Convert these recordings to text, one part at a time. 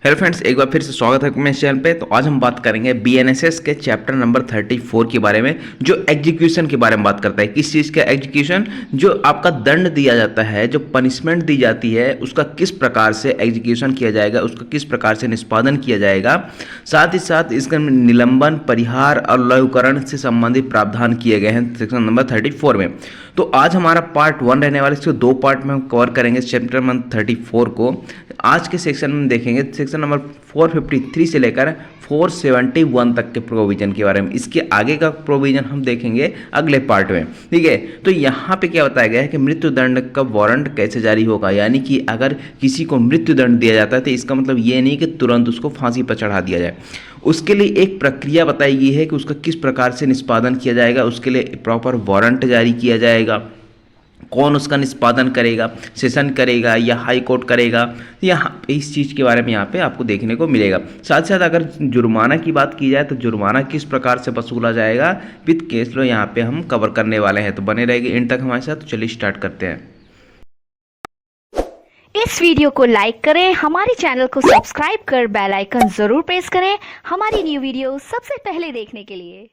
Hello friends, एक बार फिर से स्वागत है मेरे चैनल पे। तो आज हम बात करेंगे बीएनएसएस के चैप्टर नंबर 34 के बारे में, जो एग्जीक्यूशन के बारे में बात करता है। किस चीज़ का एग्जीक्यूशन? जो आपका दंड दिया जाता है, जो पनिशमेंट दी जाती है, उसका किस प्रकार से एग्जीक्यूशन किया जाएगा, उसका किस प्रकार से निष्पादन किया जाएगा। साथ ही साथ इसका निलंबन, परिहार और लघुकरण से संबंधित प्रावधान किए गए हैं सेक्शन नंबर 34 में। तो आज हमारा पार्ट 1 रहने वाला है। इसको दो पार्ट में हम कवर करेंगे चैप्टर नंबर 34 को। आज के सेक्शन में देखेंगे सेक्शन नंबर 453 से लेकर 471 तक के प्रोविजन के बारे में। इसके आगे का प्रोविजन हम देखेंगे अगले पार्ट में, ठीक है। तो यहाँ पे क्या बताया गया है कि मृत्यु दंड का वारंट कैसे जारी होगा, यानी कि अगर किसी को मृत्यु दंड दिया जाता है तो इसका मतलब ये नहीं कि तुरंत उसको फांसी पर चढ़ा दिया जाए। उसके लिए एक प्रक्रिया बताई गई है कि उसका किस प्रकार से निष्पादन किया जाएगा। उसके लिए प्रॉपर वारंट जारी किया जाएगा। कौन उसका निष्पादन करेगा, सेशन करेगा या हाई कोर्ट करेगा, यहाँ पे इस चीज़ के बारे में यहाँ पे आपको देखने को मिलेगा। साथ साथ अगर जुर्माना की बात की जाए तो जुर्माना किस प्रकार से वसूला जाएगा विद केस लो यहाँ पे हम कवर करने वाले हैं। तो बने रहेंगे इन तक हमारे साथ। तो चलिए स्टार्ट करते हैं। इस वीडियो को लाइक करें, हमारे चैनल को सब्सक्राइब कर बेल आइकन जरूर प्रेस करें हमारी न्यू वीडियो सबसे पहले देखने के लिए।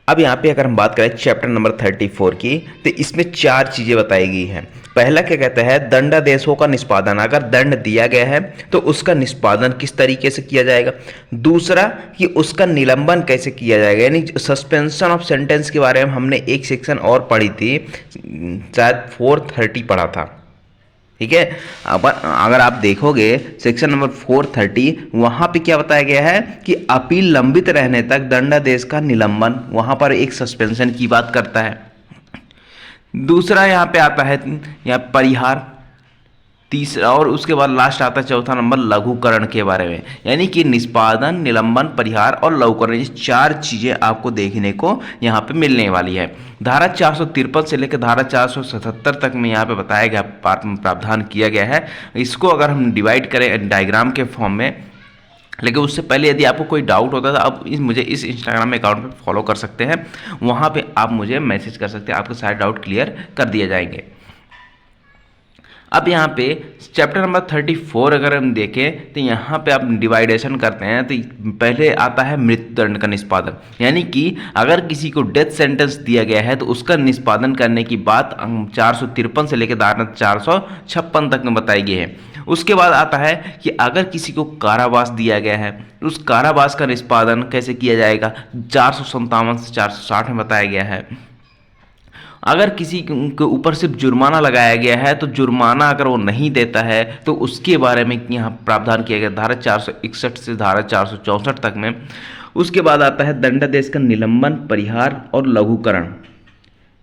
अब यहाँ पे अगर हम बात करें चैप्टर नंबर 34 की, तो इसमें चार चीज़ें बताई गई हैं। पहला क्या कहता है, दंडादेशों का निष्पादन। अगर दंड दिया गया है तो उसका निष्पादन किस तरीके से किया जाएगा। दूसरा कि उसका निलंबन कैसे किया जाएगा, यानी सस्पेंशन ऑफ सेंटेंस के बारे में हमने एक सेक्शन और पढ़ी थी, शायद 430 पढ़ा था, ठीक है। अब अगर आप देखोगे सेक्शन नंबर 430, वहाँ पे क्या बताया गया है कि अपील लंबित रहने तक दंडादेश का निलंबन, वहाँ पर एक सस्पेंशन की बात करता है। दूसरा यहाँ पे आता है यहाँ परिहार, तीसरा, और उसके बाद लास्ट आता है चौथा नंबर लघुकरण के बारे में, यानी कि निष्पादन, निलंबन, परिहार और लघुकरण, ये चार चीज़ें आपको देखने को यहाँ पे मिलने वाली है। धारा 453 से लेकर धारा 477 तक में यहाँ पे बताया गया प्रावधान किया गया है। इसको अगर हम डिवाइड करें डायग्राम के फॉर्म में, लेकिन उससे पहले यदि आपको कोई डाउट होता है तो आप मुझे इस इंस्टाग्राम अकाउंट पे फॉलो कर सकते हैं। वहाँ पे आप मुझे मैसेज कर सकते हैं, आपके सारे डाउट क्लियर कर दिए जाएंगे। अब यहाँ पे चैप्टर नंबर 34 अगर हम देखें तो यहाँ पे आप डिवाइडेशन करते हैं तो पहले आता है मृत्यु दंड का निष्पादन, यानी कि अगर किसी को डेथ सेंटेंस दिया गया है तो उसका निष्पादन करने की बात 453 से लेकर धारा 456 तक में बताई गई है। उसके बाद आता है कि अगर किसी को कारावास दिया गया है तो उस कारावास का निष्पादन कैसे किया जाएगा, 457 से 460 में बताया गया है। अगर किसी के ऊपर सिर्फ जुर्माना लगाया गया है तो जुर्माना अगर वो नहीं देता है तो उसके बारे में यहाँ प्रावधान किया गया धारा 461 से धारा 464 तक में। उसके बाद आता है दंडादेश का निलंबन, परिहार और लघुकरण,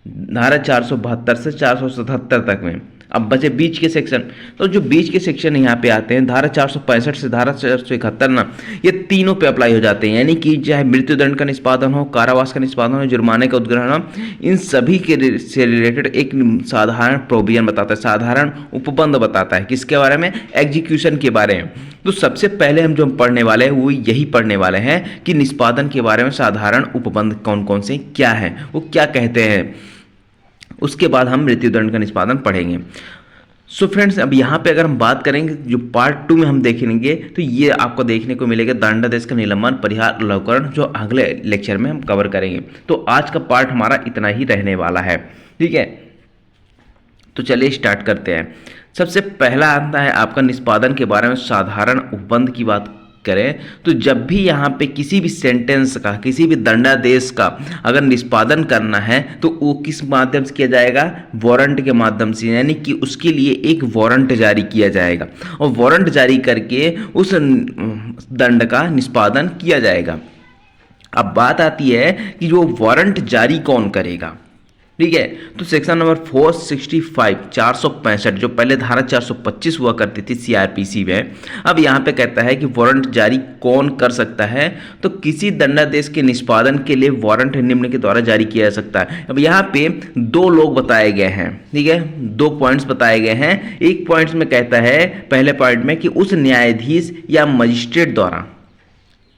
धारा 472 से 477 तक में। अब बचे बीच के सेक्शन, तो जो बीच के सेक्शन यहाँ पे आते हैं धारा 465 से धारा 471 ना, ये तीनों पे अप्लाई हो जाते हैं, यानी कि चाहे मृत्युदंड का निष्पादन हो, कारावास का निष्पादन हो, जुर्माने का उद्ग्रहण हो, इन सभी के से रिलेटेड एक साधारण प्रोविजन बताता है, साधारण उपबंध बताता है। किसके बारे में? एग्जीक्यूशन के बारे में। तो सबसे पहले हम जो पढ़ने वाले हैं वो यही पढ़ने वाले हैं कि निष्पादन के बारे में साधारण उपबंध कौन कौन से क्या है, वो क्या कहते हैं। उसके बाद हम मृत्युदंड का निष्पादन पढ़ेंगे। सो फ्रेंड्स, अब यहाँ पे अगर हम बात करेंगे जो पार्ट 2 में हम देखेंगे तो ये आपको देखने को मिलेगा दंडादेश का निलंबन, परिहार, लघुकरण, जो अगले लेक्चर में हम कवर करेंगे। तो आज का पार्ट हमारा इतना ही रहने वाला है, ठीक है। तो चलिए स्टार्ट करते हैं। सबसे पहला आता है आपका निष्पादन के बारे में साधारण उपबंध की बात करें तो जब भी यहाँ पे किसी भी सेंटेंस का, किसी भी दंडादेश का अगर निष्पादन करना है तो वो किस माध्यम से किया जाएगा? वारंट के माध्यम से, यानी कि उसके लिए एक वारंट जारी किया जाएगा और वारंट जारी करके उस दंड का निष्पादन किया जाएगा। अब बात आती है कि जो वारंट जारी कौन करेगा, ठीक है। तो सेक्शन नंबर 465 465 जो पहले धारा 425 हुआ करती थी सीआरपीसी में, अब यहाँ पे कहता है कि वारंट जारी कौन कर सकता है। तो किसी दंडादेश के निष्पादन के लिए वारंट निम्न के द्वारा जारी किया जा सकता है। अब यहाँ पे दो लोग बताए गए हैं, ठीक है, दो पॉइंट्स बताए गए हैं। एक पॉइंट्स में कहता है पहले पॉइंट में कि उस न्यायाधीश या मजिस्ट्रेट द्वारा,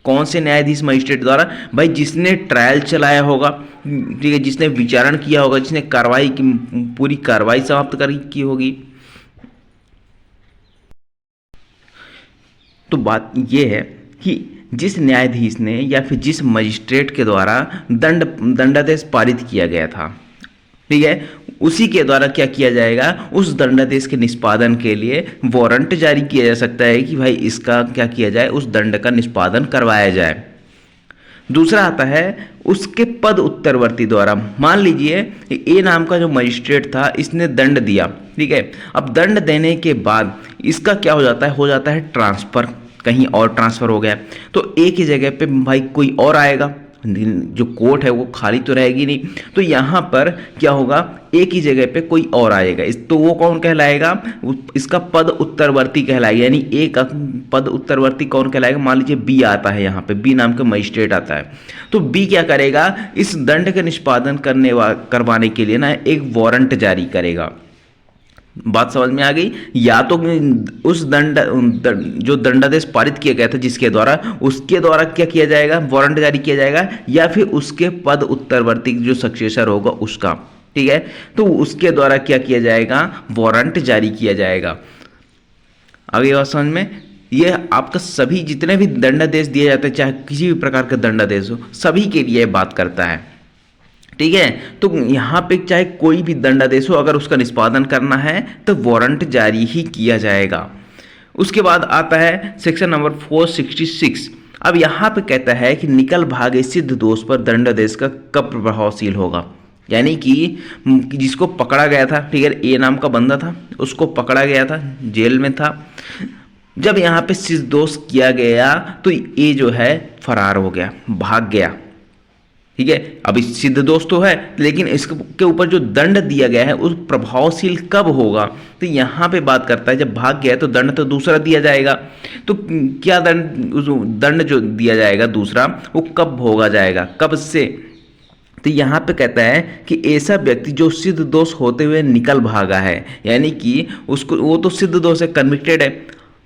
कौन से न्यायाधीश मजिस्ट्रेट द्वारा? भाई जिसने ट्रायल चलाया होगा, ठीक है, जिसने विचारण किया होगा, जिसने कार्रवाई की, पूरी कार्रवाई समाप्त कर की होगी, तो बात ये है कि जिस न्यायाधीश ने या फिर जिस मजिस्ट्रेट के द्वारा दंडादेश पारित किया गया था, ठीक है, उसी के द्वारा क्या किया जाएगा, उस दंडादेश के निष्पादन के लिए वारंट जारी किया जा सकता है कि भाई इसका क्या किया जाए, उस दंड का निष्पादन करवाया जाए। दूसरा आता है उसके पद उत्तरवर्ती द्वारा। मान लीजिए ए नाम का जो मजिस्ट्रेट था, इसने दंड दिया, ठीक है। अब दंड देने के बाद इसका क्या हो जाता है ट्रांसफर, कहीं और ट्रांसफर हो गया, तो एक ही जगह पे भाई कोई और आएगा, जो कोर्ट है वो खाली तो रहेगी नहीं, तो यहाँ पर क्या होगा, एक ही जगह पे कोई और आएगा, तो वो कौन कहलाएगा, इसका पद उत्तरवर्ती कहलाएगा। यानी एक पद उत्तरवर्ती कौन कहलाएगा, मान लीजिए बी आता है, यहाँ पे बी नाम का मजिस्ट्रेट आता है, तो बी क्या करेगा, इस दंड का निष्पादन करवाने के लिए ना एक वारंट जारी करेगा। बात समझ में आ गई। या तो उस जो दंडादेश पारित किया गया था जिसके द्वारा, उसके द्वारा क्या किया जाएगा, वारंट जारी किया जाएगा, या फिर उसके पद उत्तरवर्ती जो सक्सेसर होगा उसका, ठीक है, तो उसके द्वारा क्या किया जाएगा, वारंट जारी किया जाएगा। आगे बात समझ में। ये आपका सभी जितने भी दंडादेश दिए जाते हैं, चाहे किसी भी प्रकार का दंडादेश हो, सभी के लिए बात करता है, ठीक है। तो यहाँ पे चाहे कोई भी दंडादेश हो, अगर उसका निष्पादन करना है तो वारंट जारी ही किया जाएगा। उसके बाद आता है सेक्शन नंबर 466। अब यहाँ पे कहता है कि निकल भागे सिद्ध दोष पर दंडादेश का कब प्रभावशील होगा। यानी कि जिसको पकड़ा गया था, ठीक है, ए नाम का बंदा था, उसको पकड़ा गया था, जेल में था, जब यहाँ पे सिद्ध दोष किया गया तो ए जो है फरार हो गया, भाग गया, ठीक है। अभी सिद्ध दोष तो है, लेकिन इसके ऊपर जो दंड दिया गया है उस प्रभावशील कब होगा, तो यहाँ पे बात करता है जब भाग गया तो दंड तो दूसरा दिया जाएगा। तो क्या दंड जो दिया जाएगा दूसरा, वो कब होगा जाएगा, कब से, तो यहाँ पे कहता है कि ऐसा व्यक्ति जो सिद्ध दोष होते हुए निकल भागा है, यानी कि उसको, वो तो सिद्ध दोष है, कन्विक्टेड है,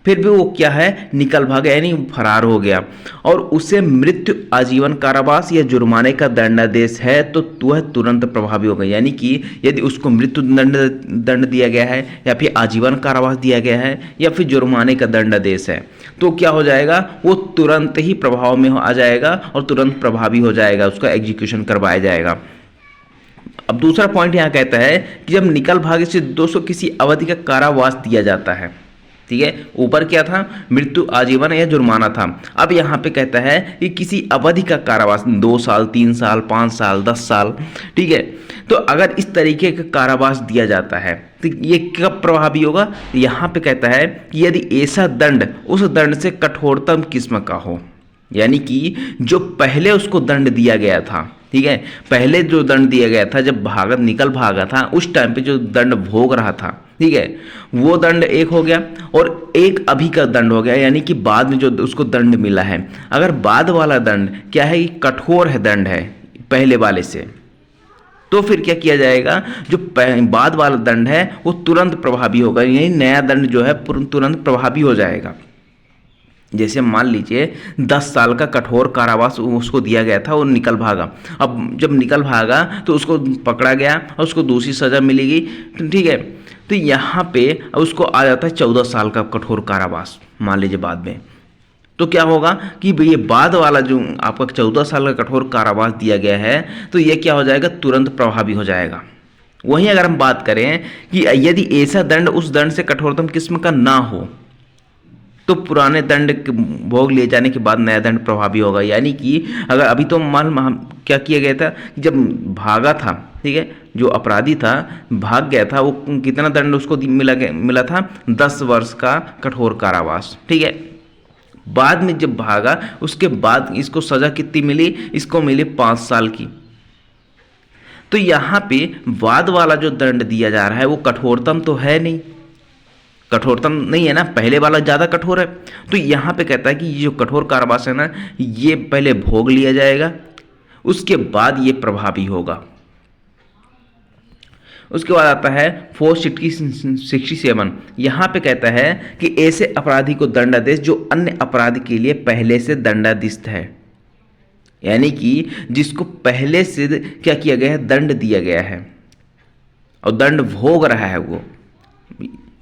फिर भी वो क्या है, निकल भागा, यानी फरार हो गया, और उसे मृत्यु, आजीवन कारावास या जुर्माने का दंडादेश है तो वह तुरंत प्रभावी होगा। यानी कि यदि उसको मृत्यु दंड दिया गया है, या फिर आजीवन कारावास दिया गया है, या फिर जुर्माने का दंडादेश है, तो क्या हो जाएगा, वो तुरंत ही प्रभाव में आ जाएगा और तुरंत प्रभावी हो जाएगा, उसका एग्जीक्यूशन करवाया जाएगा। अब दूसरा पॉइंट यहाँ कहता है कि जब निकल भागे से 200 किसी अवधि का कारावास दिया जाता है, ठीक है, ऊपर क्या था, मृत्यु, आजीवन या जुर्माना था, अब यहाँ पे कहता है कि किसी अवधि का कारावास, 2 साल, 3 साल, 5 साल, 10 साल, ठीक है, तो अगर इस तरीके का कारावास दिया जाता है तो ये कब प्रभावी होगा, यहाँ पे कहता है कि यदि ऐसा दंड उस दंड से कठोरतम किस्म का हो। यानी कि जो पहले उसको दंड दिया गया था, ठीक है, पहले जो दंड दिया गया था, जब निकल भागा था, उस टाइम पे जो दंड भोग रहा था, ठीक है, वो दंड एक हो गया, और एक अभी का दंड हो गया, यानी कि बाद में जो उसको दंड मिला है। अगर बाद वाला दंड क्या है, कि कठोर है, दंड है पहले वाले से, तो फिर क्या किया जाएगा, जो बाद वाला दंड है वो तुरंत प्रभावी होगा, यानी नया दंड जो है तुरंत प्रभावी हो जाएगा। जैसे मान लीजिए 10 साल का कठोर कारावास उसको दिया गया था, वो निकल भागा, अब जब निकल भागा तो उसको पकड़ा गया और उसको दूसरी सज़ा मिलेगी, ठीक है, तो यहाँ पे उसको आ जाता है 14 साल का कठोर कारावास, मान लीजिए बाद में, तो क्या होगा कि ये बाद वाला जो आपका 14 साल का कठोर कारावास दिया गया है, तो ये क्या हो जाएगा, तुरंत प्रभावी हो जाएगा। वहीं अगर हम बात करें कि यदि ऐसा दंड उस दंड से कठोरतम किस्म का ना हो, तो पुराने दंड भोग लिए जाने के बाद नया दंड प्रभावी होगा। यानी कि अगर अभी तो मान क्या किया गया था, जब भागा था, ठीक है, जो अपराधी था भाग गया था, वो कितना दंड उसको मिला था, 10 वर्ष का कठोर कारावास, ठीक है। बाद में जब भागा उसके बाद इसको सजा कितनी मिली, इसको मिली 5 साल की। तो यहाँ पे बाद वाला जो दंड दिया जा रहा है वो कठोरतम तो है नहीं, कठोरतम नहीं है ना, पहले वाला ज़्यादा कठोर है। तो यहाँ पे कहता है कि ये जो कठोर कारावास है ना, ये पहले भोग लिया जाएगा, उसके बाद ये प्रभावी होगा। उसके बाद आता है 467। यहाँ पे कहता है कि ऐसे अपराधी को दंडादेश जो अन्य अपराध के लिए पहले से दंडादिस्त है, यानी कि जिसको पहले से क्या किया गया है, दंड दिया गया है और दंड भोग रहा है। वो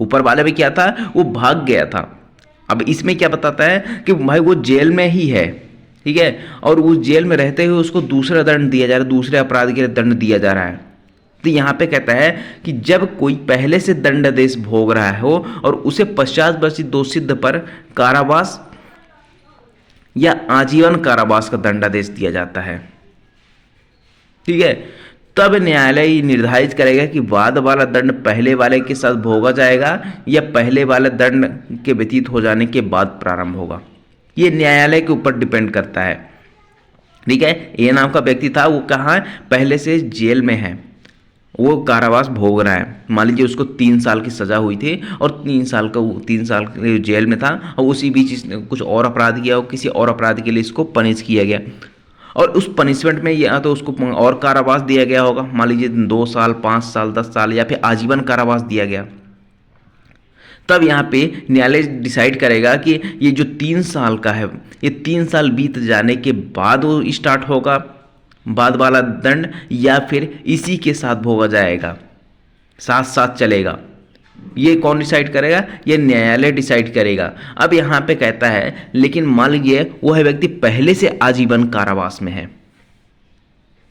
ऊपर वाले में क्या था, वो भाग गया था, अब इसमें क्या बताता है कि भाई वो जेल में ही है, ठीक है, और उस जेल में रहते हुए उसको दूसरा दंड दिया जा रहा है, दूसरे अपराध के लिए दंड दिया जा रहा है। तो यहाँ पे कहता है कि जब कोई पहले से दंडादेश भोग रहा हो और उसे 50 वर्षीय दोषित पर कारावास या आजीवन कारावास का दंडादेश दिया जाता है, ठीक है, तब न्यायालय ये निर्धारित करेगा कि बाद वाला दंड पहले वाले के साथ भोगा जाएगा या पहले वाले दंड के व्यतीत हो जाने के बाद प्रारंभ होगा। ये न्यायालय के ऊपर डिपेंड करता है, ठीक है। ए नाम का व्यक्ति था, वो कहाँ है, पहले से जेल में है, वो कारावास भोग रहा है। मान लीजिए उसको 3 साल की सजा हुई थी और 3 साल जेल में था और उसी बीच इसने कुछ और अपराध किया और किसी और अपराध के लिए इसको पनिश किया गया और उस पनिशमेंट में या तो उसको और कारावास दिया गया होगा, मान लीजिए 2 साल, 5 साल, 10 साल या फिर आजीवन कारावास दिया गया। तब यहाँ पे न्यायालय डिसाइड करेगा कि ये जो 3 साल का है, ये 3 साल बीत जाने के बाद वो स्टार्ट होगा बाद वाला दंड या फिर इसी के साथ भोगा जाएगा, साथ साथ चलेगा। ये कौन डिसाइड करेगा, ये न्यायालय डिसाइड करेगा। अब यहाँ पे कहता है लेकिन मान लीजिए वो है व्यक्ति पहले से आजीवन कारावास में है,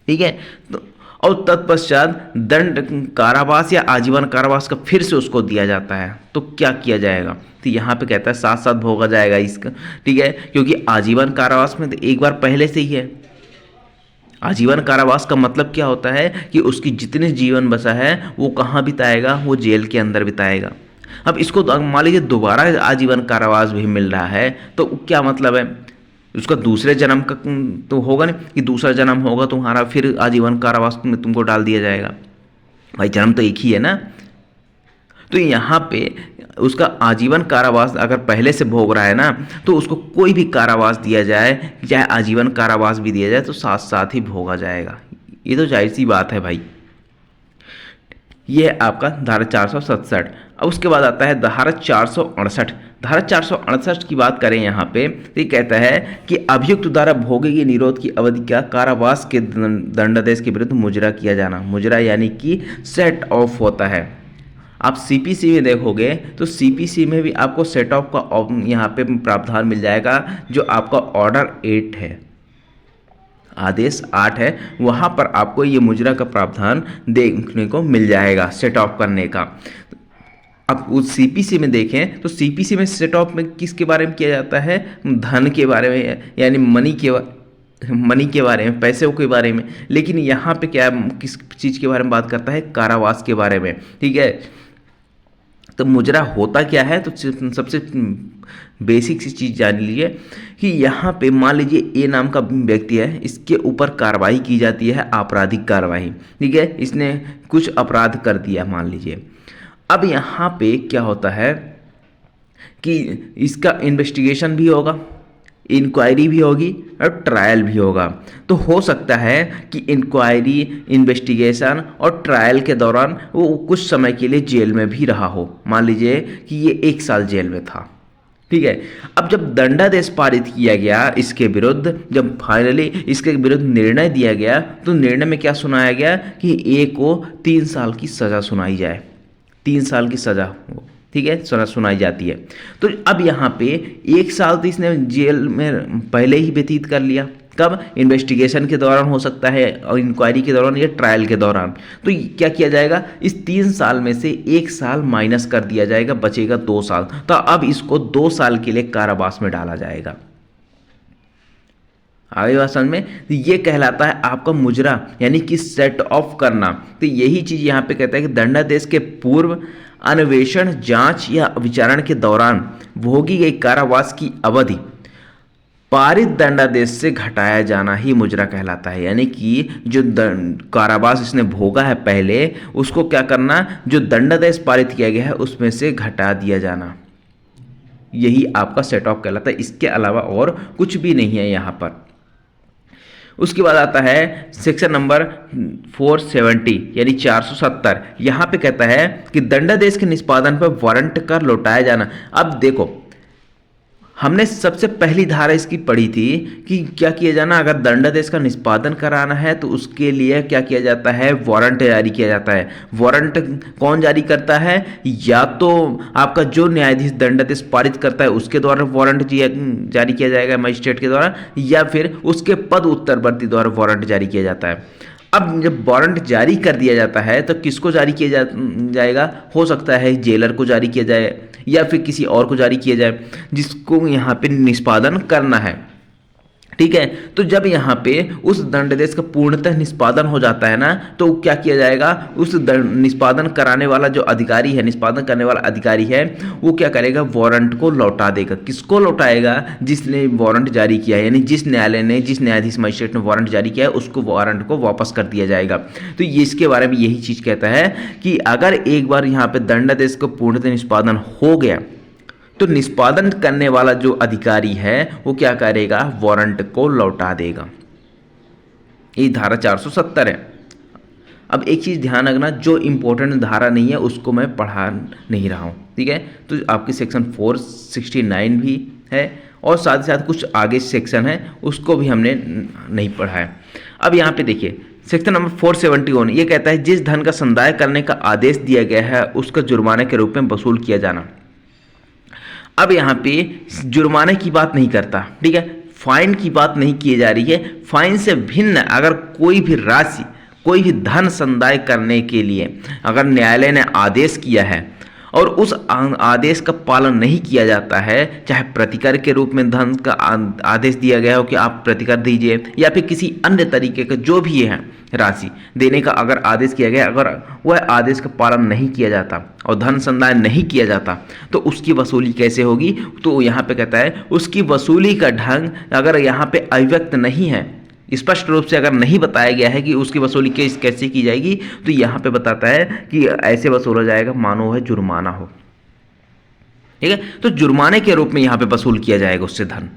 ठीक है, तो और तत्पश्चात दंड कारावास या आजीवन कारावास का फिर से उसको दिया जाता है, तो क्या किया जाएगा। तो यहाँ पे कहता है साथ साथ भोगा जाएगा इसका, ठीक है, क्योंकि आजीवन कारावास में तो एक बार पहले से ही है। आजीवन कारावास का मतलब क्या होता है कि उसकी जितने जीवन बचा है वो कहाँ बिताएगा, वो जेल के अंदर बिताएगा। अब इसको मान लीजिए दोबारा आजीवन कारावास भी मिल रहा है तो क्या मतलब है, उसका दूसरे जन्म का तो होगा नहीं कि दूसरा जन्म होगा तुम्हारा फिर आजीवन कारावास में तुमको डाल दिया जाएगा, भाई जन्म तो एक ही है ना। तो यहाँ पे उसका आजीवन कारावास अगर पहले से भोग रहा है ना, तो उसको कोई भी कारावास दिया जाए, चाहे आजीवन कारावास भी दिया जाए, तो साथ साथ ही भोगा जाएगा। ये तो जाहिर सी बात है भाई। ये है आपका धारा 467। अब उसके बाद आता है धारा 468। धारा 468 की बात करें यहाँ पे तो ये कहता है कि अभियुक्त द्वारा भोगे निरोध की अवधि का कारावास के दंडादेश के विरुद्ध मुजरा किया जाना। मुजरा यानी कि सेट ऑफ होता है। आप सीपीसी में देखोगे तो सीपीसी में भी आपको सेट ऑफ का यहाँ पे प्रावधान मिल जाएगा, जो आपका ऑर्डर 8 है, आदेश 8 है, वहाँ पर आपको ये मुजरा का प्रावधान देखने को मिल जाएगा सेट ऑफ करने का। अब उस सीपीसी में देखें तो सीपीसी में सेट ऑफ में किसके बारे में किया जाता है, धन के बारे में, यानी मनी के बारे में, पैसे के बारे में। लेकिन यहाँ पे क्या किस चीज़ के बारे में बात करता है, कारावास के बारे में, ठीक है। तो मुजरा होता क्या है, तो सबसे बेसिक सी चीज़ जान लीजिए कि यहाँ पे मान लीजिए ए नाम का व्यक्ति है, इसके ऊपर कार्रवाई की जाती है, आपराधिक कार्रवाई, ठीक है। इसने कुछ अपराध कर दिया मान लीजिए। अब यहाँ पे क्या होता है कि इसका इन्वेस्टिगेशन भी होगा, इंक्वायरी भी होगी और ट्रायल भी होगा। तो हो सकता है कि इंक्वायरी, इन्वेस्टिगेशन और ट्रायल के दौरान वो कुछ समय के लिए जेल में भी रहा हो। मान लीजिए कि ये 1 साल जेल में था, ठीक है। अब जब दंडादेश पारित किया गया इसके विरुद्ध, जब फाइनली इसके विरुद्ध निर्णय दिया गया, तो निर्णय में क्या सुनाया गया कि ए को 3 साल की सज़ा सुनाई जाए, 3 साल की सज़ा, ठीक है, सज़ा सुनाई जाती है। तो अब यहाँ पे 1 साल तो इसने जेल में पहले ही व्यतीत कर लिया। कब, इन्वेस्टिगेशन के दौरान हो सकता है और इंक्वायरी के दौरान या ट्रायल के दौरान। तो क्या किया जाएगा, इस 3 साल में से 1 साल माइनस कर दिया जाएगा, बचेगा 2 साल। तो अब इसको 2 साल के लिए कारावास में डाला जाएगा। आगे बात समझ में, तो ये कहलाता है आपका मुजरा, यानी कि सेट ऑफ करना। तो यही चीज़ यहाँ पे कहता है कि दंडादेश के पूर्व अन्वेषण, जांच या विचारण के दौरान भोगी गई कारावास की अवधि पारित दंडादेश से घटाया जाना ही मुजरा कहलाता है। यानी कि जो कारावास इसने भोगा है पहले, उसको क्या करना, जो दंडादेश पारित किया गया है उसमें से घटा दिया जाना, यही आपका सेट ऑफ कहलाता है। इसके अलावा और कुछ भी नहीं है यहाँ पर। उसके बाद आता है सेक्शन नंबर 470 यानी 470। यहाँ पे कहता है कि दंडादेश के निष्पादन पर वारंट का लौटाया जाना। अब देखो, हमने सबसे पहली धारा इसकी पढ़ी थी कि क्या किया जाना, अगर दंडादेश का निष्पादन कराना है तो उसके लिए क्या किया जाता है, वारंट जारी किया जाता है। वारंट कौन जारी करता है, या तो आपका जो न्यायाधीश दंडादेश पारित करता है उसके द्वारा वारंट जारी किया जाएगा मजिस्ट्रेट के द्वारा, या फिर उसके पद उत्तरवर्ती द्वारा वारंट जारी किया जाता है। अब जब वारंट जारी कर दिया जाता है तो किसको जारी किया जाएगा, हो सकता है जेलर को जारी किया जाए या फिर किसी और को जारी किया जाए जिसको यहाँ पे निष्पादन करना है। ठीक है, तो जब यहाँ पे उस दंडादेश का पूर्णतः निष्पादन हो जाता है ना, तो क्या किया जाएगा, उस निष्पादन कराने वाला जो अधिकारी है, निष्पादन करने वाला अधिकारी है, वो क्या करेगा, वारंट को लौटा देगा। किसको लौटाएगा, जिसने वारंट जारी किया है, यानी जिस न्यायालय ने, जिस न्यायाधीश मजिस्ट्रेट ने वारंट जारी किया है उसको वारंट को वापस कर दिया जाएगा। तो ये इसके बारे में यही चीज़ कहता है कि अगर एक बार यहाँ पे दंडादेश का पूर्णतः निष्पादन हो गया तो निष्पादन करने वाला जो अधिकारी है वो क्या करेगा, वारंट को लौटा देगा। ये धारा 470 है। अब एक चीज़ ध्यान रखना, जो इंपॉर्टेंट धारा नहीं है उसको मैं पढ़ा नहीं रहा हूँ, ठीक है। तो आपकी सेक्शन 469 भी है और साथ ही साथ कुछ आगे सेक्शन है उसको भी हमने नहीं पढ़ा है। अब यहाँ पे देखिए सेक्शन नंबर 471 ये कहता है जिस धन का संदाय करने का आदेश दिया गया है उसका जुर्माने के रूप में वसूल किया जाना। अब यहाँ पे जुर्माने की बात नहीं करता, ठीक है, फाइन की बात नहीं की जा रही है। फाइन से भिन्न अगर कोई भी राशि, कोई भी धन संदाय करने के लिए अगर न्यायालय ने आदेश किया है और उस आदेश का पालन नहीं किया जाता है, चाहे प्रतिकर के रूप में धन का आदेश दिया गया हो कि आप प्रतिकर दीजिए, या फिर किसी अन्य तरीके का जो भी है राशि देने का अगर आदेश किया गया, अगर वह आदेश का पालन नहीं किया जाता और धन संदाय नहीं किया जाता तो उसकी वसूली कैसे होगी। तो यहाँ पे कहता है उसकी वसूली का ढंग अगर यहाँ पे अभिव्यक्त नहीं है, स्पष्ट रूप से अगर नहीं बताया गया है कि उसकी वसूली कैसे की जाएगी, तो यहाँ पे बताता है कि ऐसे वसूला जाएगा मानो है जुर्माना हो, ठीक है। तो जुर्माने के रूप में यहाँ पे वसूल किया जाएगा उससे धन।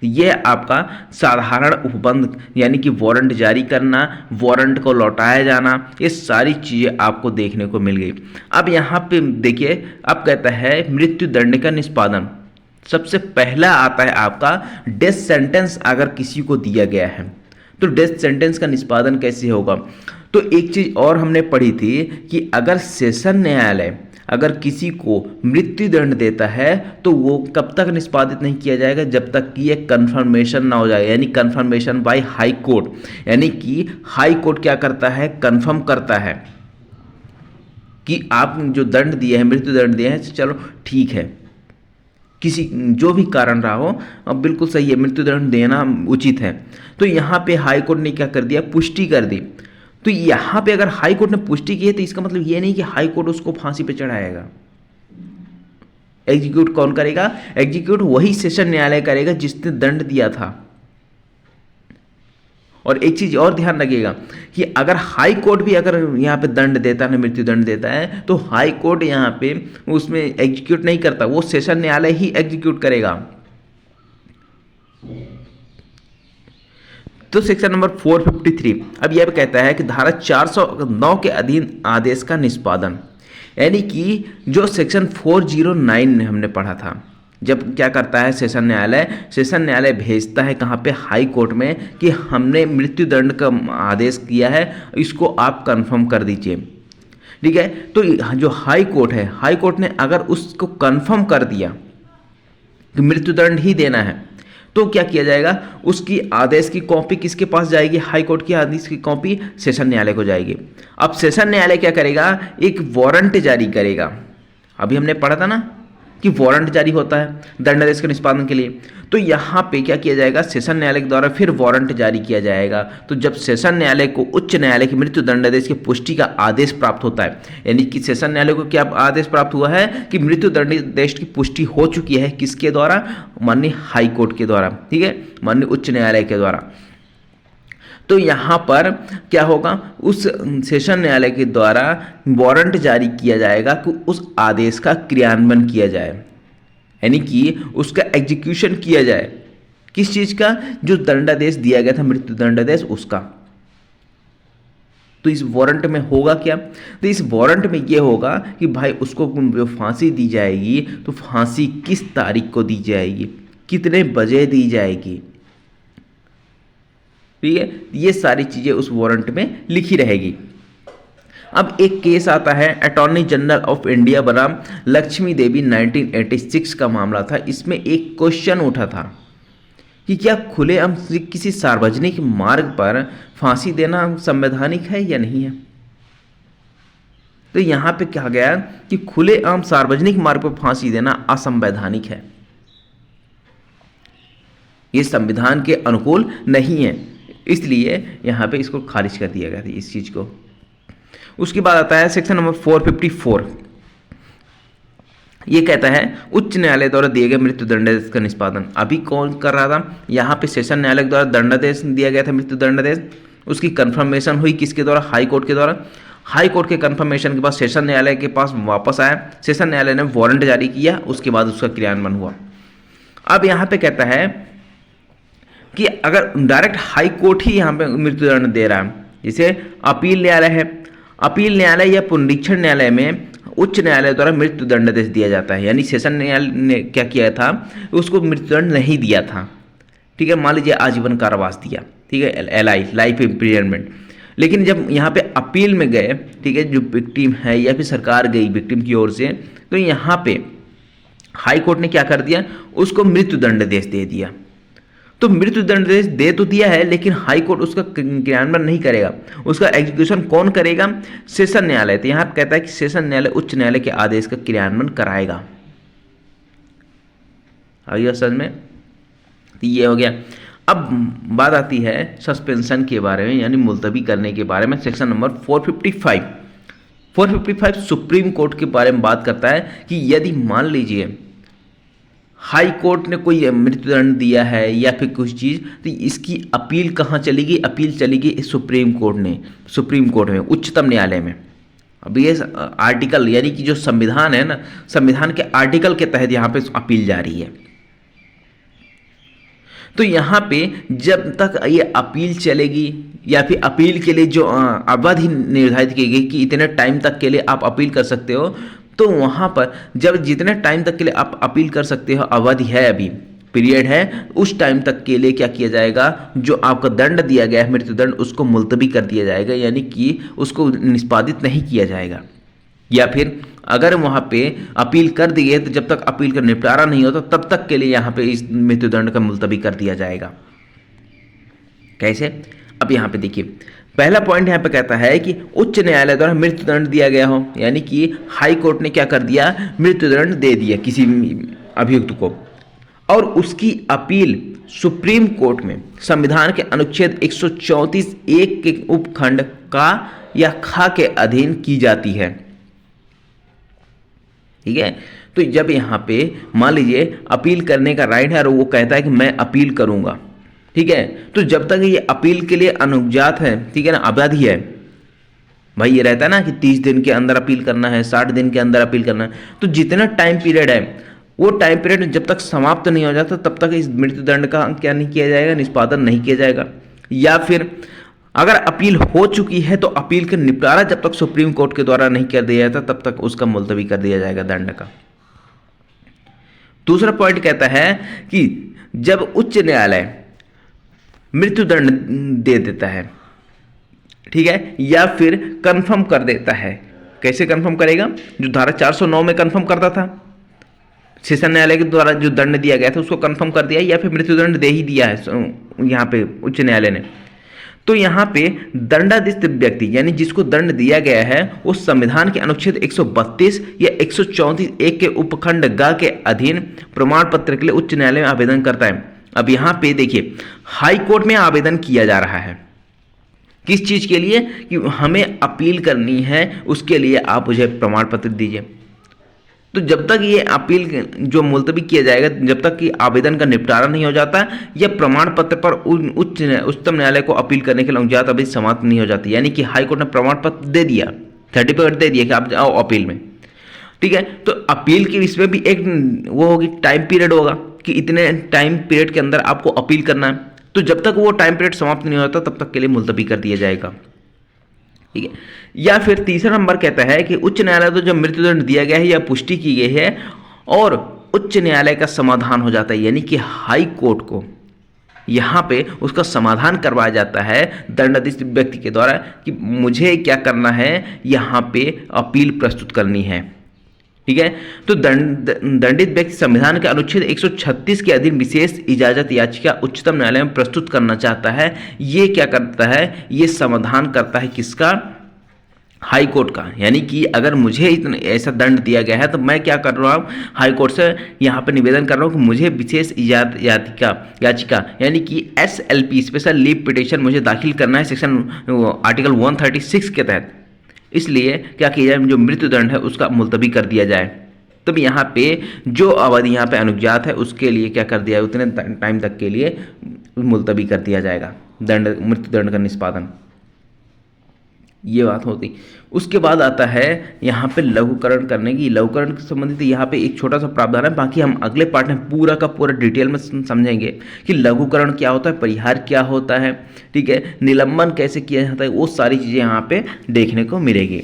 यह आपका साधारण उपबंध यानी कि वारंट जारी करना, वारंट को लौटाया जाना, ये सारी चीज़ें आपको देखने को मिल गई। अब यहाँ पे देखिए, अब कहता है मृत्यु दंड का निष्पादन। सबसे पहला आता है आपका डेथ सेंटेंस। अगर किसी को दिया गया है तो डेथ सेंटेंस का निष्पादन कैसे होगा। तो एक चीज़ और हमने पढ़ी थी कि अगर सेशन न्यायालय अगर किसी को मृत्यु दंड देता है तो वो कब तक निष्पादित नहीं किया जाएगा, जब तक कि ये कन्फर्मेशन ना हो जाए, यानी कन्फर्मेशन बाय हाई कोर्ट। यानी कि हाई कोर्ट क्या करता है, कन्फर्म करता है कि आप जो दंड दिए हैं, मृत्यु दंड दिए हैं, चलो ठीक है, किसी जो भी कारण रहा हो, अब बिल्कुल सही है, मृत्यु दंड देना उचित है। तो यहाँ पे हाई कोर्ट ने क्या कर दिया, पुष्टि कर दी। तो यहाँ पे अगर हाई कोर्ट ने पुष्टि की है तो इसका मतलब ये नहीं कि हाई कोर्ट उसको फांसी पे चढ़ाएगा। एग्जीक्यूट कौन करेगा, एग्जीक्यूट वही सेशन न्यायालय करेगा जिसने दंड दिया था। और एक चीज और ध्यान रखिएगा कि अगर हाई कोर्ट भी अगर यहाँ पे दंड देता है, मृत्यु दंड देता है, तो हाई कोर्ट यहाँ पे उसमें एग्जीक्यूट नहीं करता, वो सेशन न्यायालय ही एग्जीक्यूट करेगा। तो सेक्शन नंबर 453 अब यह कहता है कि धारा 409 के अधीन आदेश का निष्पादन, यानी कि जो सेक्शन 409 हमने पढ़ा था, जब क्या करता है सेशन न्यायालय भेजता है कहाँ पे, हाई कोर्ट में, कि हमने मृत्यु दंड का आदेश किया है, इसको आप कंफर्म कर दीजिए, ठीक है। तो जो हाई कोर्ट है, हाई कोर्ट ने अगर उसको कंफर्म कर दिया कि मृत्यु दंड ही देना है, तो क्या किया जाएगा, उसकी आदेश की कॉपी किसके पास जाएगी, हाई कोर्ट की आदेश की कॉपी सेशन न्यायालय को जाएगी। अब सेशन न्यायालय क्या करेगा, एक वारंट जारी करेगा। अभी हमने पढ़ा था ना कि वारंट जारी होता है दंडादेश के निष्पादन के लिए, तो यहाँ पे क्या किया जाएगा, सेशन न्यायालय के द्वारा फिर वारंट जारी किया जाएगा। तो जब सेशन न्यायालय को उच्च न्यायालय की मृत्यु दंडादेश की पुष्टि का आदेश प्राप्त होता है, यानी कि सेशन न्यायालय को क्या आदेश प्राप्त हुआ है कि मृत्यु दंडादेश की पुष्टि हो चुकी है, किसके द्वारा, माननीय हाई कोर्ट के द्वारा, ठीक है, माननीय उच्च न्यायालय के द्वारा। तो यहाँ पर क्या होगा, उस सेशन न्यायालय के द्वारा वारंट जारी किया जाएगा कि उस आदेश का क्रियान्वयन किया जाए, यानी कि उसका एग्जीक्यूशन किया जाए। किस चीज़ का, जो दंडादेश दिया गया था मृत्यु दंडादेश, उसका। तो इस वारंट में होगा क्या? तो इस वारंट में ये होगा कि भाई उसको जो फांसी दी जाएगी तो फांसी किस तारीख को दी जाएगी, कितने बजे दी जाएगी, ठीक है, ये सारी चीज़ें उस वारंट में लिखी रहेगी। अब एक केस आता है अटॉर्नी जनरल ऑफ इंडिया बनाम लक्ष्मी देवी 1986 का मामला था। इसमें एक क्वेश्चन उठा था कि क्या खुलेआम किसी सार्वजनिक मार्ग पर फांसी देना संवैधानिक है या नहीं है। तो यहां पे कहा गया कि खुलेआम सार्वजनिक मार्ग पर फांसी देना असंवैधानिक है, ये संविधान के अनुकूल नहीं है, इसलिए यहां पे इसको खारिज कर दिया गया था इस चीज को। उसके बाद आता है सेक्शन नंबर 454। ये कहता है उच्च न्यायालय द्वारा दिए गए मृत्यु दंडादेश का निष्पादन। अभी कौन कर रहा था? यहाँ पे सेशन न्यायालय द्वारा दंडादेश दिया गया था, मृत्यु दंडादेश। उसकी कंफर्मेशन हुई किसके द्वारा? हाई कोर्ट के द्वारा। हाई कोर्ट के कंफर्मेशन के बाद सेशन न्यायालय के पास वापस आया, सेशन न्यायालय ने वारंट जारी किया, उसके बाद उसका क्रियान्वयन हुआ। अब यहाँ पे कहता है कि अगर डायरेक्ट हाई कोर्ट ही यहाँ पे मृत्युदंड दे रहा है, जैसे अपील न्यायालय है, अपील न्यायालय या पुनरीक्षण न्यायालय में उच्च न्यायालय द्वारा मृत्यु दंडादेश दिया जाता है, यानी सेशन न्यायालय ने क्या किया था, उसको मृत्युदंड नहीं दिया था, ठीक है, मान लीजिए आजीवन कारावास दिया, ठीक है, LI लाइफ इम्प्रिजनमेंट। लेकिन जब यहाँ पे अपील में गए, ठीक है, जो विक्टिम है या फिर सरकार गई विक्टिम की ओर से, तो यहाँ पे हाई कोर्ट ने क्या कर दिया, उसको मृत्यु दंडादेश दे दिया। तो मृत्यु दंडादेश दे तो दिया है, लेकिन हाई कोर्ट उसका क्रियान्वयन नहीं करेगा, उसका एग्जीक्यूशन कौन करेगा? सेशन न्यायालय। तो यहाँ कहता है कि सेशन न्यायालय उच्च न्यायालय के आदेश का क्रियान्वयन कराएगा। आइए समझ में, तो ये हो गया। अब बात आती है सस्पेंशन के बारे में, यानी मुलतवी करने के बारे में। सेक्शन नंबर 455 सुप्रीम कोर्ट के बारे में बात करता है कि यदि मान लीजिए हाई कोर्ट ने कोई मृत्युदंड दिया है या फिर कुछ चीज़, तो इसकी अपील कहाँ चलेगी? अपील चलेगी सुप्रीम कोर्ट में, उच्चतम न्यायालय में। अब ये आर्टिकल यानी कि जो संविधान है ना, संविधान के आर्टिकल के तहत यहाँ पे अपील जारी है। तो यहाँ पे जब तक ये अपील चलेगी या फिर अपील के लिए जो अवधि निर्धारित की गई कि इतने टाइम तक के लिए आप अपील कर सकते हो, तो वहाँ पर जब जितने टाइम तक के लिए आप अपील कर सकते हो, अवधि है, अभी पीरियड है, उस टाइम तक के लिए क्या किया जाएगा, जो आपका दंड दिया गया है मृत्युदंड, उसको मुलतवी कर दिया जाएगा, यानी कि उसको निष्पादित नहीं किया जाएगा। या फिर अगर वहाँ पे अपील कर दी है तो जब तक अपील का निपटारा नहीं होता तब तक के लिए यहाँ पे इस मृत्युदंड का मुलतवी कर दिया जाएगा। कैसे? अब यहाँ पे देखिए, पहला पॉइंट यहाँ पे कहता है कि उच्च न्यायालय द्वारा मृत्युदंड दिया गया हो, यानी कि हाई कोर्ट ने क्या कर दिया, मृत्युदंड दे दिया किसी अभियुक्त को, और उसकी अपील सुप्रीम कोर्ट में संविधान के अनुच्छेद 134(1) के उपखंड का या खा के अधीन की जाती है। ठीक है, तो जब यहाँ पे मान लीजिए अपील करने का राइट है और वो कहता है कि मैं अपील करूंगा, ठीक है, तो जब तक ये अपील के लिए अनुज्ञात है, ठीक है ना, अवधि है, भाई ये रहता है ना कि 30 दिन के अंदर अपील करना है, 60 दिन के अंदर अपील करना है, तो जितना टाइम पीरियड है वो टाइम पीरियड जब तक समाप्त नहीं हो जाता तब तक इस मृत्युदंड का क्या नहीं किया जाएगा, निष्पादन नहीं किया जाएगा। या फिर अगर अपील हो चुकी है तो अपील का निपटारा जब तक सुप्रीम कोर्ट के द्वारा नहीं कर दिया जाता तब तक उसका मुलतवी कर दिया जाएगा दंड का। दूसरा पॉइंट कहता है कि जब उच्च न्यायालय मृत्युदंड दे देता है, ठीक है, या फिर कंफर्म कर देता है, कैसे कंफर्म करेगा, जो धारा 409 में कंफर्म करता था, सेशन न्यायालय के द्वारा जो दंड दिया गया था उसको कंफर्म कर दिया, या फिर मृत्युदंड दे ही दिया है यहाँ पे उच्च न्यायालय ने, तो यहाँ पे दंडाधिस्थ व्यक्ति यानी जिसको दंड दिया गया है वो संविधान के अनुच्छेद 132 या 134(1) के उपखंड ग के अधीन प्रमाण पत्र के लिए उच्च न्यायालय में आवेदन करता है। अब यहाँ पे देखिए हाई कोर्ट में आवेदन किया जा रहा है, किस चीज के लिए, कि हमें अपील करनी है, उसके लिए आप मुझे प्रमाण पत्र दीजिए। तो जब तक ये अपील जो मुलतवी किया जाएगा, जब तक कि आवेदन का निपटारा नहीं हो जाता या प्रमाण पत्र पर उच्चतम न्यायालय को अपील करने के लिए अनुज्ञात अवधि समाप्त नहीं हो जाती, यानी कि हाई कोर्ट ने प्रमाण पत्र दे दिया, सर्टिफिकेट दे दिया कि आप जाओ अपील में, ठीक है, तो अपील के इसमें भी एक वो होगी, टाइम पीरियड होगा कि इतने टाइम पीरियड के अंदर आपको अपील करना है, तो जब तक वो टाइम पीरियड समाप्त नहीं होता तब तक के लिए मुलतवी कर दिया जाएगा। ठीक है। या फिर तीसरा नंबर कहता है कि उच्च न्यायालय तो जब मृत्युदंड दिया गया है या पुष्टि की गई है और उच्च न्यायालय का समाधान हो जाता है, यानी कि हाई कोर्ट को यहाँ पे उसका समाधान करवाया जाता है दंडाधीश व्यक्ति के द्वारा कि मुझे क्या करना है, यहाँ पे अपील प्रस्तुत करनी है। ठीक है। तो दंडित व्यक्ति संविधान के अनुच्छेद 136 के अधीन विशेष इजाजत याचिका उच्चतम न्यायालय में प्रस्तुत करना चाहता है। ये क्या करता है, ये समाधान करता है किसका, हाई कोर्ट का। यानी कि अगर मुझे इतना ऐसा दंड दिया गया है तो मैं क्या कर रहा हूँ, हाई कोर्ट से यहाँ पर निवेदन कर रहा हूँ कि मुझे विशेष याचिका यानी कि SLP स्पेशल लीव पिटिशन मुझे दाखिल करना है सेक्शन आर्टिकल 136 के तहत। इसलिए क्या किया जाए, जो मृत्युदंड है उसका मुलतवी कर दिया जाए। तब यहाँ पे जो अवधि यहाँ पे अनुज्ञात है उसके लिए क्या कर दिया है, उतने टाइम तक के लिए मुलतवी कर दिया जाएगा मृत्युदंड का निष्पादन। ये बात होती। उसके बाद आता है यहाँ पे लघुकरण करने की। लघुकरण से संबंधित यहाँ पे एक छोटा सा प्रावधान है, बाकी हम अगले पार्ट में पूरा का पूरा डिटेल में समझेंगे कि लघुकरण क्या होता है, परिहार क्या होता है, ठीक है, निलंबन कैसे किया जाता है, वो सारी चीज़ें यहाँ पे देखने को मिलेगी।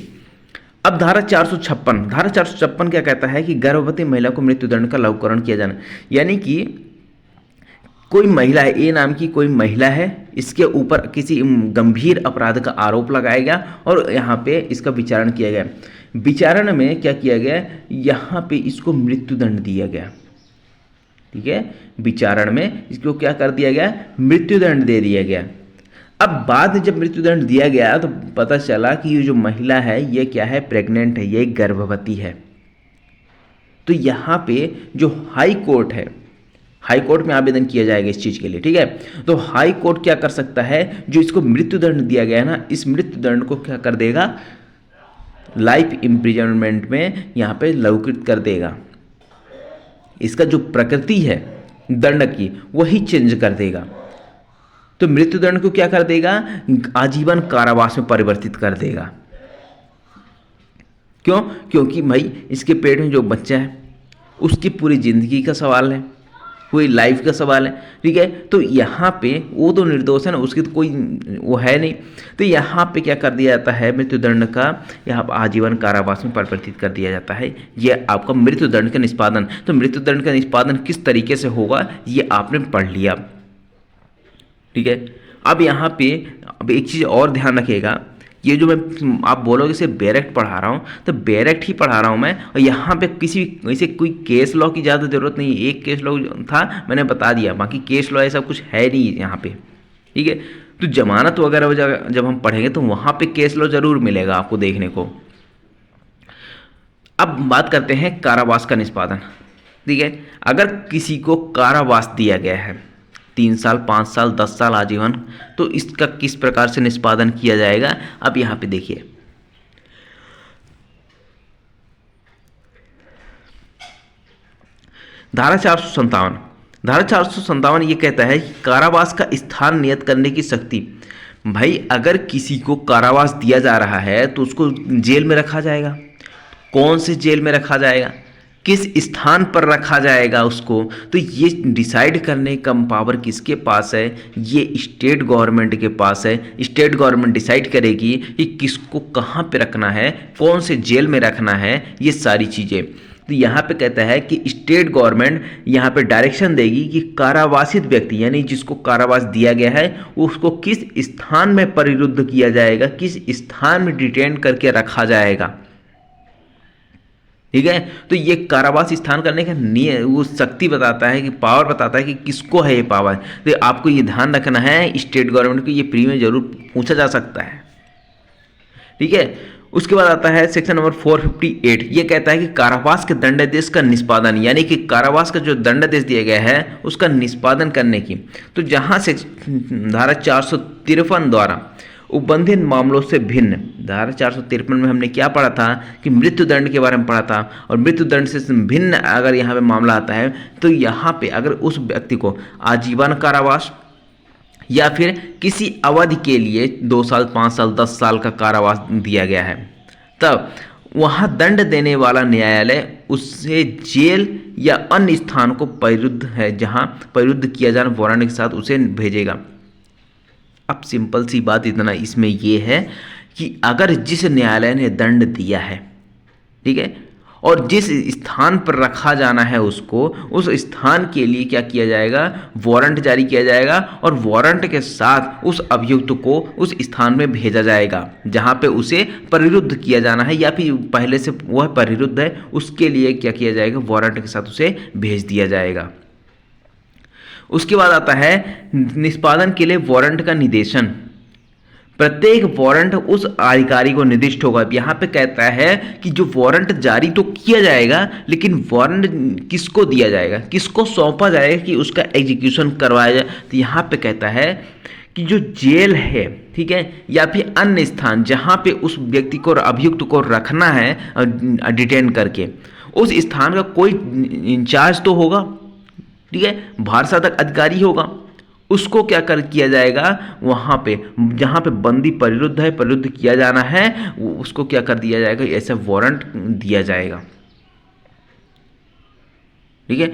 अब धारा 456 क्या कहता है कि गर्भवती महिला को मृत्युदंड का लघुकरण किया जाना। यानी कि कोई महिला है, ए नाम की कोई महिला है, इसके ऊपर किसी गंभीर अपराध का आरोप लगाया गया और यहाँ पे इसका विचारण किया गया। विचारण में क्या किया गया, यहाँ पे इसको मृत्युदंड दिया गया। ठीक है, विचारण में इसको क्या कर दिया गया, मृत्युदंड दे दिया गया। अब बाद में जब मृत्युदंड दिया गया तो पता चला कि ये जो महिला है ये क्या है, प्रेग्नेंट है, ये गर्भवती है। तो यहाँ पे जो हाई कोर्ट है, हाई कोर्ट में आवेदन किया जाएगा इस चीज़ के लिए। ठीक है, तो हाई कोर्ट क्या कर सकता है, जो इसको मृत्युदंड दिया गया है ना, इस मृत्युदंड को क्या कर देगा, लाइफ इम्प्रिजनमेंट में यहाँ पे लघुकृत कर देगा। इसका जो प्रकृति है दंड की वही चेंज कर देगा। तो मृत्युदंड को क्या कर देगा, आजीवन कारावास में परिवर्तित कर देगा। क्यों, क्योंकि भाई इसके पेट में जो बच्चा है उसकी पूरी जिंदगी का सवाल है, कोई लाइफ का सवाल है। ठीक है, तो यहाँ पे वो तो निर्दोष है ना, उसकी तो कोई वो है नहीं। तो यहाँ पे क्या कर दिया जाता है, मृत्युदंड का यहाँ पर आजीवन कारावास में परिवर्तित कर दिया जाता है। ये आपका मृत्युदंड का निष्पादन। तो मृत्युदंड का निष्पादन किस तरीके से होगा ये आपने पढ़ लिया। ठीक है, अब यहाँ पे अब एक चीज़ और ध्यान रखिएगा, ये जो मैं आप बोलोगे सिर्फ बैरेक्ट पढ़ा रहा हूँ तो बैरेक्ट ही पढ़ा रहा हूँ मैं, और यहाँ पे किसी वैसे कोई केस लॉ की ज़्यादा ज़रूरत नहीं है। एक केस लॉ था मैंने बता दिया, बाकी केस लॉ ऐसा कुछ है नहीं यहाँ पे। ठीक है, तो जमानत वगैरह जब हम पढ़ेंगे तो वहाँ पे केस लॉ जरूर मिलेगा आपको देखने को। अब बात करते हैं कारावास का निष्पादन। ठीक है, अगर किसी को कारावास दिया गया है 3 साल, 5 साल, 10 साल, आजीवन, तो इसका किस प्रकार से निष्पादन किया जाएगा। अब यहाँ पे देखिए, धारा 457 ये कहता है कि कारावास का स्थान नियत करने की शक्ति। भाई अगर किसी को कारावास दिया जा रहा है तो उसको जेल में रखा जाएगा। कौन से जेल में रखा जाएगा, किस स्थान पर रखा जाएगा उसको, तो ये डिसाइड करने का पावर किसके पास है, ये स्टेट गवर्नमेंट के पास है। स्टेट गवर्नमेंट डिसाइड करेगी कि किसको कहाँ पे रखना है, कौन से जेल में रखना है, ये सारी चीज़ें। तो यहाँ पे कहता है कि स्टेट गवर्नमेंट यहाँ पे डायरेक्शन देगी कि कारावासित व्यक्ति यानी जिसको कारावास दिया गया है उसको किस स्थान में परिरुद्ध किया जाएगा, किस स्थान में डिटेन करके रखा जाएगा। ठीक है, तो ये कारावास स्थान करने का वो शक्ति बताता है कि पावर बताता है कि किसको है ये पावर। तो आपको ये ध्यान रखना है, स्टेट गवर्नमेंट को ये प्री में जरूर पूछा जा सकता है। ठीक है, उसके बाद आता है सेक्शन नंबर 458। ये कहता है कि कारावास के दंडादेश का निष्पादन, यानी कि कारावास का जो दंडादेश दिया गया है उसका निष्पादन करने की। तो जहां से धारा 453 द्वारा उपबंधित मामलों से भिन्न, धारा 453 में हमने क्या पढ़ा था कि मृत्युदंड के बारे में पढ़ा था, और मृत्युदंड से भिन्न अगर यहाँ पे मामला आता है तो यहाँ पे अगर उस व्यक्ति को आजीवन कारावास या फिर किसी अवधि के लिए 2 साल, 5 साल, 10 साल का कारावास दिया गया है, तब वहाँ दंड देने वाला न्यायालय उससे जेल या अन्य स्थान को परिरुद्ध है जहाँ परिरुद्ध किया जाना वारंट के साथ उसे भेजेगा। अब सिंपल सी बात इतना इसमें ये है कि अगर जिस न्यायालय ने दंड दिया है, ठीक है, और जिस स्थान पर रखा जाना है उसको, उस स्थान के लिए क्या किया जाएगा, वारंट जारी किया जाएगा और वारंट के साथ उस अभियुक्त को उस स्थान में भेजा जाएगा जहां पे उसे परिरुद्ध किया जाना है या फिर पहले से वह परिरुद्ध है, उसके लिए क्या किया जाएगा, वारंट के साथ उसे भेज दिया जाएगा। उसके बाद आता है निष्पादन के लिए वारंट का निर्देशन। प्रत्येक वारंट उस अधिकारी को निर्दिष्ट होगा। यहाँ पे कहता है कि जो वारंट जारी तो किया जाएगा, लेकिन वारंट किसको दिया जाएगा, किसको सौंपा जाएगा कि उसका एग्जीक्यूशन करवाया जाए। तो यहाँ पे कहता है कि जो जेल है, ठीक है, या फिर अन्य स्थान जहाँ पे उस व्यक्ति को, अभियुक्त को रखना है डिटेन करके, उस स्थान का कोई इंचार्ज तो होगा, ठीक है, भार साधक अधिकारी होगा, उसको क्या कर किया जाएगा, वहाँ पे जहाँ पे बंदी परिरुद्ध है, परिरुद्ध किया जाना है, उसको क्या कर दिया जाएगा, ऐसा वारंट दिया जाएगा, ठीक है।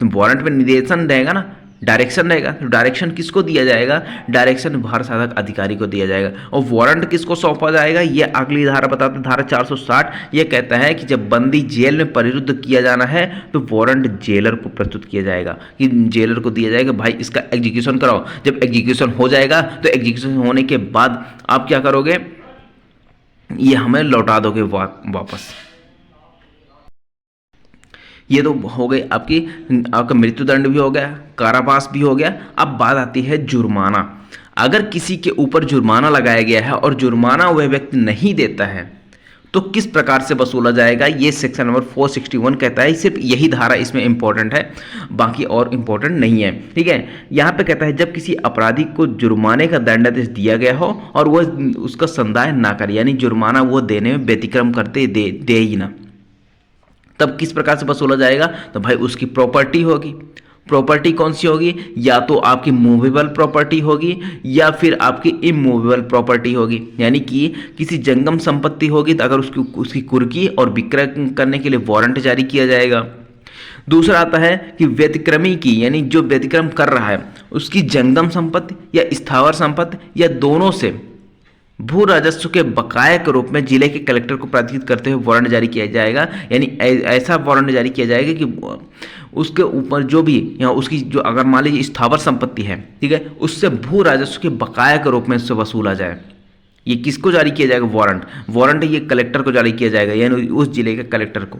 तो वारंट में निर्देशन रहेगा ना, डायरेक्शन रहेगा, तो डायरेक्शन किसको दिया जाएगा, डायरेक्शन भार साधक अधिकारी को दिया जाएगा। और वारंट किसको सौंपा जाएगा, ये अगली धारा बताते हैं, धारा 460, ये कहता है कि जब बंदी जेल में परिरुद्ध किया जाना है तो वारंट जेलर को प्रस्तुत किया जाएगा, कि जेलर को दिया जाएगा, भाई इसका एग्जीक्यूशन कराओ। जब एग्जीक्यूशन हो जाएगा तो एग्जीक्यूशन होने के बाद आप क्या करोगे, ये हमें लौटा दोगे वापस। ये तो हो गई आपका मृत्युदंड भी हो गया, कारावास भी हो गया। अब बात आती है जुर्माना। अगर किसी के ऊपर जुर्माना लगाया गया है और जुर्माना वह व्यक्ति नहीं देता है तो किस प्रकार से वसूला जाएगा, ये सेक्शन नंबर 461 कहता है। सिर्फ यही धारा इसमें इंपॉर्टेंट है, बाकी और इंपॉर्टेंट नहीं है, ठीक है। यहाँ पे कहता है जब किसी अपराधी को जुर्माने का दंडादेश दिया गया हो और वह उसका संदाय ना करे, यानी जुर्माना वो देने में व्यतिक्रम करते दे ही ना, तब किस प्रकार से वसूला जाएगा, तो भाई उसकी प्रॉपर्टी होगी। प्रॉपर्टी कौन सी होगी, या तो आपकी मूवेबल प्रॉपर्टी होगी या फिर आपकी इमूवेबल प्रॉपर्टी होगी, यानी कि किसी जंगम संपत्ति होगी तो अगर उसकी कुर्की और विक्रय करने के लिए वारंट जारी किया जाएगा। दूसरा आता है कि व्यतिक्रमी की, यानी जो व्यतिक्रम कर रहा है उसकी जंगम संपत्ति या स्थावर संपत्ति या दोनों से भू राजस्व के बकाये के रूप में जिले के कलेक्टर को प्राधिकृत करते हुए वारंट जारी किया जाएगा। यानी ऐसा वारंट जारी किया जाएगा कि उसके ऊपर जो भी, या उसकी जो अगर मान लीजिए स्थावर संपत्ति है, ठीक है, उससे भू राजस्व के बकाया के रूप में उससे वसूला जाए। ये किसको जारी किया जाएगा, वारंट। वारंट ये कलेक्टर को जारी किया जाएगा, यानी उस जिले के कलेक्टर को।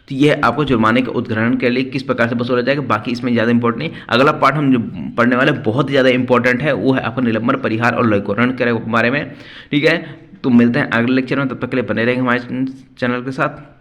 तो यह आपको जुर्माने के उद्ग्रहण के लिए किस प्रकार से वसूला जाएगा, बाकी इसमें ज़्यादा इंपॉर्टेंट नहीं। अगला पार्ट हम जो पढ़ने वाले बहुत ही ज़्यादा इंपॉर्टेंट है, वो है आपका निलंबन, परिहार और लघुकरण के बारे में, ठीक है। तो मिलते हैं अगले लेक्चर में, तब तक के लिए बने रहेंगे हमारे चैनल के साथ।